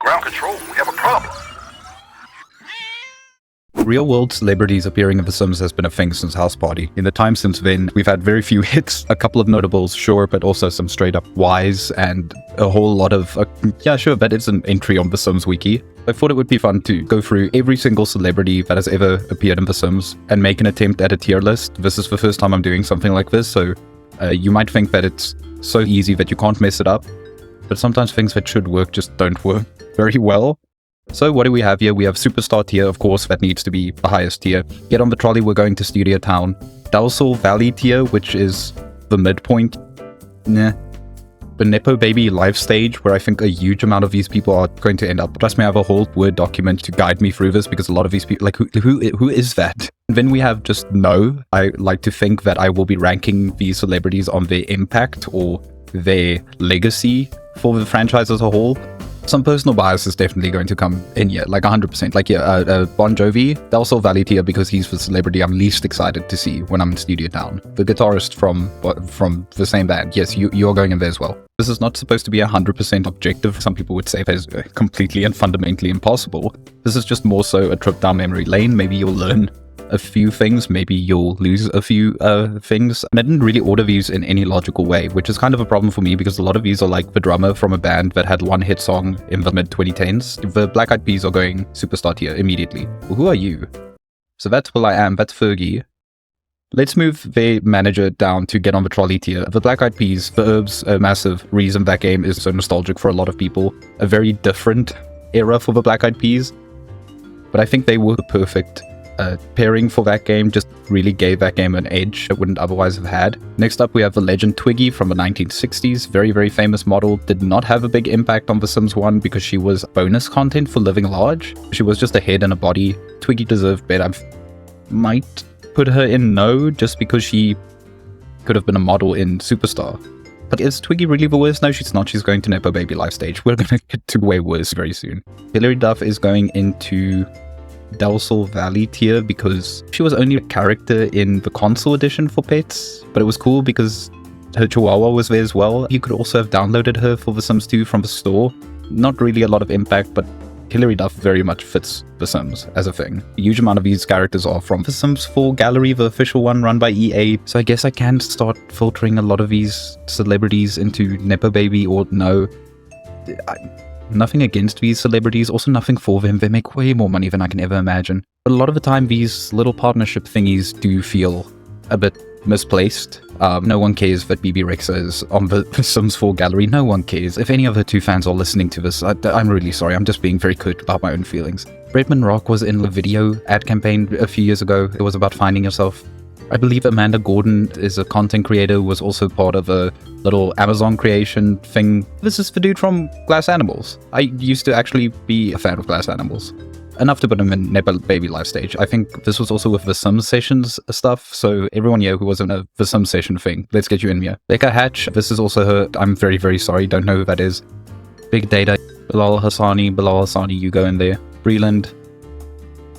Ground control, we have a problem. Real-world celebrities appearing in The Sims has been a thing since House Party. In the time since then, we've had very few hits, a couple of notables, sure, but also some straight-up Ys, and a whole lot of, yeah, sure, but it's an entry on The Sims Wiki. I thought it would be fun to go through every single celebrity that has ever appeared in The Sims and make an attempt at a tier list. This is the first time I'm doing something like this, so you might think that it's so easy that you can't mess it up, but sometimes things that should work just don't work very well. So what do we have here? We have Superstar tier, of course, that needs to be the highest tier. Get on the trolley, we're going to Studio Town. Dalsall Valley tier, which is the midpoint. Nah. The Nepo Baby life stage, where I think a huge amount of these people are going to end up. Trust me, I have a whole Word document to guide me through this, because a lot of these people, like, who is that? Then we have just no. I like to think that I will be ranking these celebrities on their impact or their legacy for the franchise as a whole. Some personal bias is definitely going to come in here, like 100%. Like, yeah, Bon Jovi, Dalsall Valley tier, because he's the celebrity I'm least excited to see when I'm in Studio Town. The guitarist from the same band, yes, you're going in there as well. This is not supposed to be 100% objective. Some people would say that is completely and fundamentally impossible. This is just more so a trip down memory lane. Maybe you'll learn a few things, maybe you'll lose a few things. And I didn't really order these in any logical way, which is kind of a problem for me, because a lot of these are like the drummer from a band that had one hit song in the mid-2010s. The Black Eyed Peas are going Superstar tier immediately. Well, who are you? So that's will.i.am, that's Fergie. Let's move their manager down to Get on the Trolley tier. The Black Eyed Peas, the Herbs, a massive reason that game is so nostalgic for a lot of people. A very different era for the Black Eyed Peas. But I think they were the perfect pairing for that game, just really gave that game an edge it wouldn't otherwise have had. Next up, we have the legend Twiggy from the 1960s. Very, very famous model. Did not have a big impact on The Sims 1 because she was bonus content for Living Large. She was just a head and a body. Twiggy deserved better. I might put her in no, just because she could have been a model in Superstar. But is Twiggy really the worst? No, she's not. She's going to Nepo Baby life stage. We're going to get to way worse very soon. Hilary Duff is going into Dalsall Valley tier because she was only a character in the console edition for pets, but it was cool because her chihuahua was there as well. You could also have downloaded her for The Sims 2 from the store. Not really a lot of impact, but Hilary Duff very much fits The Sims as a thing. A huge amount of these characters are from The Sims 4 Gallery, the official one run by EA, so I guess I can start filtering a lot of these celebrities into Nepo Baby or no. Nothing against these celebrities, also nothing for them. They make way more money than I can ever imagine. But a lot of the time, these little partnership thingies do feel a bit misplaced. No one cares that BB Rexa is on the Sims 4 Gallery. No one cares. If any of her two fans are listening to this, I'm really sorry. I'm just being very good about my own feelings. Bretman Rock was in the video ad campaign a few years ago. It was about finding yourself. I believe Amanda Gordon is a content creator, was also part of a little Amazon creation thing. This is the dude from Glass Animals. I used to actually be a fan of Glass Animals. Enough to put him in Nepo Baby life stage. I think this was also with the Sims Sessions stuff, so everyone here who was in the Sims Session thing, let's get you in here. Becca Hatch, this is also her. I'm very, very sorry, don't know who that is. Big Data, Bilal Hassani, you go in there. Breland,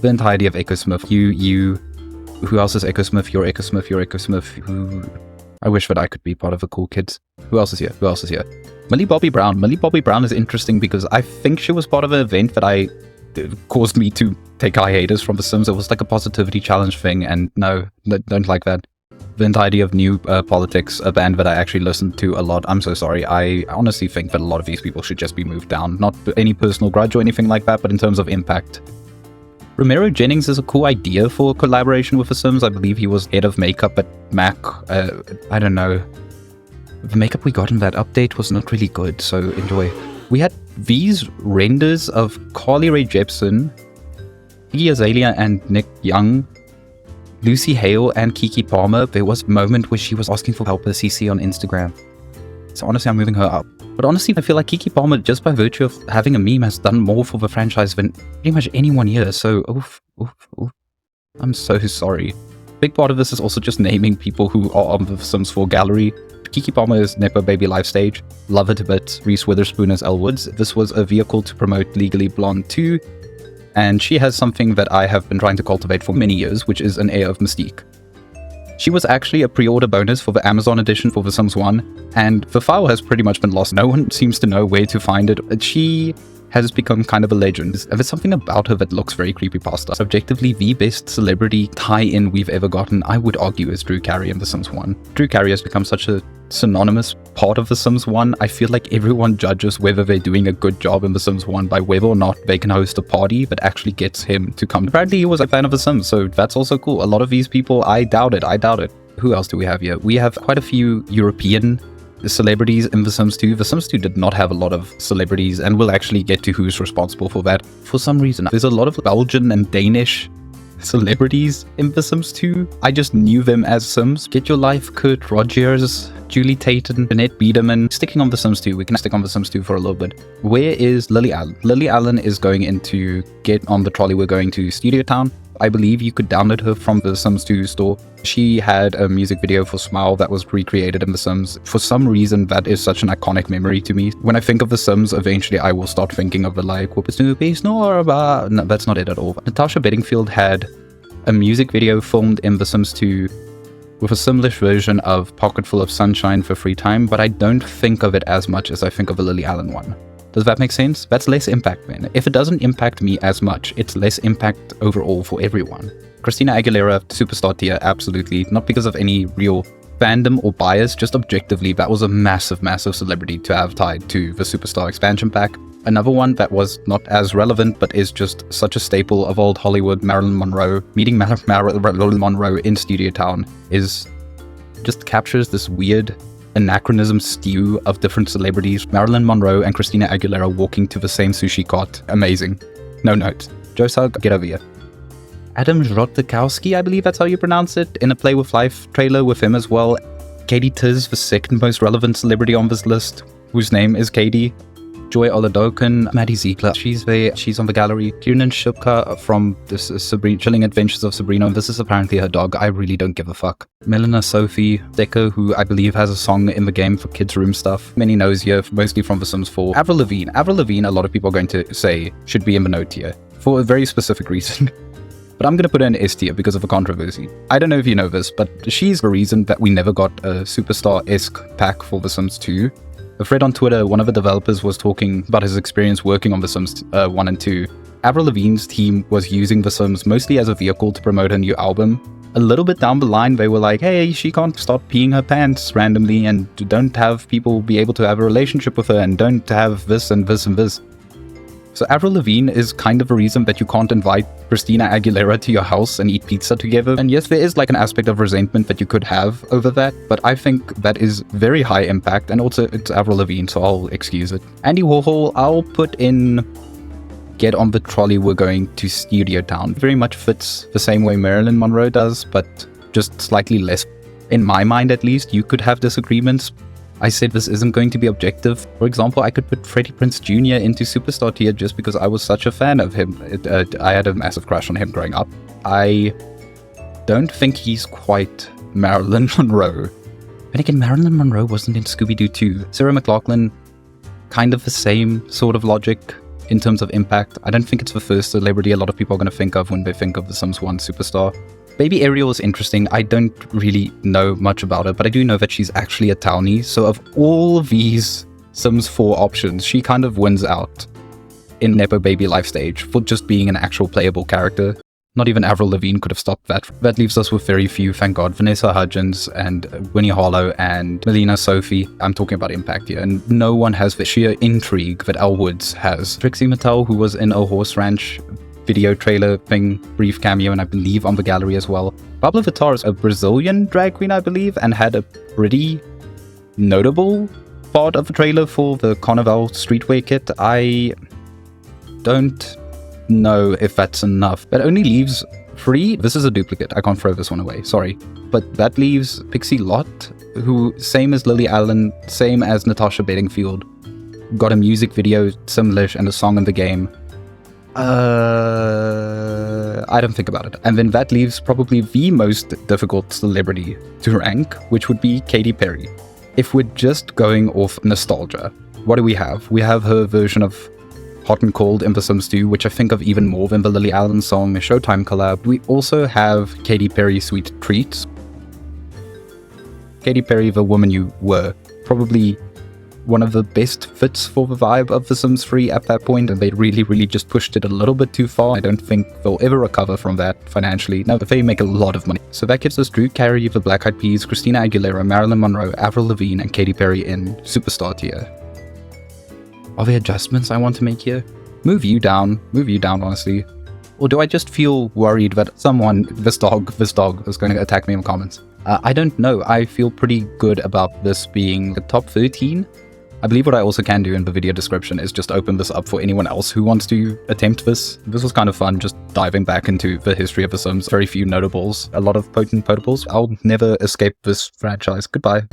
the entirety of Echo Smith, who else is Echo Smith? You're Echo Smith. Who? I wish that I could be part of the cool kids. Who else is here? Millie Bobby Brown. Millie Bobby Brown is interesting because I think she was part of an event that caused me to take hiatus from The Sims. It was like a positivity challenge thing, and no, don't like that. The entirety of New Politics, a band that I actually listened to a lot. I'm so sorry. I honestly think that a lot of these people should just be moved down. Not any personal grudge or anything like that, but in terms of impact. Romero Jennings is a cool idea for collaboration with The Sims. I believe he was head of makeup at Mac. I don't know. The makeup we got in that update was not really good, so enjoy. We had these renders of Carly Rae Jepsen, Iggy Azalea and Nick Young, Lucy Hale and Kiki Palmer. There was a moment where she was asking for help with CC on Instagram. So honestly, I'm moving her up. But honestly, I feel like Kiki Palmer, just by virtue of having a meme, has done more for the franchise than pretty much anyone here. So, oof. I'm so sorry. Big part of this is also just naming people who are on the Sims 4 Gallery. Kiki Palmer is Nepo Baby life stage. Love it a bit. Reese Witherspoon is Elle Woods. This was a vehicle to promote Legally Blonde 2. And she has something that I have been trying to cultivate for many years, which is an air of mystique. She was actually a pre-order bonus for the Amazon edition for The Sims 1, and the file has pretty much been lost. No one seems to know where to find it. She has become kind of a legend. There's something about her that looks very creepypasta. Objectively, the best celebrity tie-in we've ever gotten, I would argue, is Drew Carey in The Sims 1. Drew Carey has become such a synonymous part of The Sims 1. I feel like everyone judges whether they're doing a good job in The Sims 1 by whether or not they can host a party that actually gets him to come. Apparently, he was a fan of The Sims, so that's also cool. A lot of these people, I doubt it. Who else do we have here? We have quite a few European celebrities in The Sims 2. The Sims 2 did not have a lot of celebrities, and we'll actually get to who's responsible for that. For some reason, there's a lot of Belgian and Danish celebrities in The Sims 2. I just knew them as Sims. Get Your Life, Kurt Rogers, Julie Tatum, Jeanette Biederman. Sticking on The Sims 2, we can stick on The Sims 2 for a little bit. Where is Lily Allen? Lily Allen is going in to get on the trolley. We're going to Studio Town. I believe you could download her from the Sims 2 store. She had a music video for Smile that was recreated in The Sims. For some reason, that is such an iconic memory to me. When I think of The Sims, eventually I will start thinking of the like, no, that's not it at all. Natasha Bedingfield had a music video filmed in The Sims 2 with a similar-ish version of Pocket Full of Sunshine for Free Time, but I don't think of it as much as I think of the Lily Allen one. Does that make sense? That's less impact then. If it doesn't impact me as much, it's less impact overall for everyone. Christina Aguilera, superstar tier, absolutely. Not because of any real fandom or bias, just objectively, that was a massive, massive celebrity to have tied to the Superstar expansion pack. Another one that was not as relevant, but is just such a staple of old Hollywood, Marilyn Monroe. Meeting Marilyn Monroe in Studio Town just captures this weird anachronism stew of different celebrities. Marilyn Monroe and Christina Aguilera walking to the same sushi cart. Amazing. No notes. Joe Sugg, get over here. Adam Zrodkowski, I believe that's how you pronounce it, in a Play With Life trailer with him as well. Katie Tiz, the second most relevant celebrity on this list, whose name is Katie. Joy Oladokan, Maddie Ziegler, she's there, she's on the gallery. Kiernan Shipka from this Chilling Adventures of Sabrina, this is apparently her dog, I really don't give a fuck. Melina Sophie Decker, who I believe has a song in the game for kids' room stuff. Many knows here, mostly from The Sims 4. Avril Lavigne, a lot of people are going to say should be in the no tier, for a very specific reason. But I'm going to put her in S tier because of a controversy. I don't know if you know this, but she's the reason that we never got a Superstar-esque pack for The Sims 2. A thread on Twitter, one of the developers was talking about his experience working on The Sims 1 and 2. Avril Lavigne's team was using The Sims mostly as a vehicle to promote her new album. A little bit down the line, they were like, hey, she can't stop peeing her pants randomly and don't have people be able to have a relationship with her and don't have this and this and this. So Avril Lavigne is kind of a reason that you can't invite Christina Aguilera to your house and eat pizza together. And yes, there is like an aspect of resentment that you could have over that, but I think that is very high impact, and also it's Avril Lavigne, so I'll excuse it. Andy Warhol, I'll put in Get on the Trolley, We're Going to Studio Town. Very much fits the same way Marilyn Monroe does, but just slightly less. In my mind at least, you could have disagreements. I said this isn't going to be objective. For example, I could put Freddie Prinze Jr. into Superstar tier just because I was such a fan of him. I had a massive crush on him growing up. I don't think he's quite Marilyn Monroe. And again, Marilyn Monroe wasn't in Scooby-Doo 2. Sarah McLachlan, kind of the same sort of logic in terms of impact. I don't think it's the first celebrity a lot of people are going to think of when they think of the Sims 1 Superstar. Baby Ariel is interesting. I don't really know much about her, but I do know that she's actually a townie. So of all of these Sims 4 options, she kind of wins out in Nepo Baby life stage for just being an actual playable character. Not even Avril Lavigne could have stopped that. That leaves us with very few, thank God. Vanessa Hudgens and Winnie Harlow and Melina Sophie. I'm talking about impact here. And no one has the sheer intrigue that Elle Woods has. Trixie Mattel, who was in a Horse Ranch video trailer thing, brief cameo, and I believe on the gallery as well. Pablo Vittar is a Brazilian drag queen, I believe, and had a pretty notable part of the trailer for the Carnival streetwear kit. I don't know if that's enough. That only leaves 3. This is a duplicate. I can't throw this one away. Sorry. But that leaves Pixie Lott, who, same as Lily Allen, same as Natasha Bedingfield, got a music video, similar, and a song in the game. I don't think about it. And then that leaves probably the most difficult celebrity to rank, which would be Katy Perry. If we're just going off nostalgia, what do we have? We have her version of Hot and Cold in The Sims 2, which I think of even more than the Lily Allen song, the Showtime collab. We also have Katy Perry Sweet Treats. Katy Perry, The Woman You Were. Probably one of the best fits for the vibe of The Sims 3 at that point, and they really just pushed it a little bit too far. I don't think they'll ever recover from that financially. No, they make a lot of money. So that gives us Drew Carey, the Black Eyed Peas, Christina Aguilera, Marilyn Monroe, Avril Lavigne, and Katy Perry in Superstar tier. Are there adjustments I want to make here? Move you down, honestly. Or do I just feel worried that someone, this dog, is going to attack me in the comments? I don't know. I feel pretty good about this being the top 13. I believe what I also can do in the video description is just open this up for anyone else who wants to attempt this. This was kind of fun, just diving back into the history of The Sims. Very few notables, a lot of potent potables. I'll never escape this franchise. Goodbye.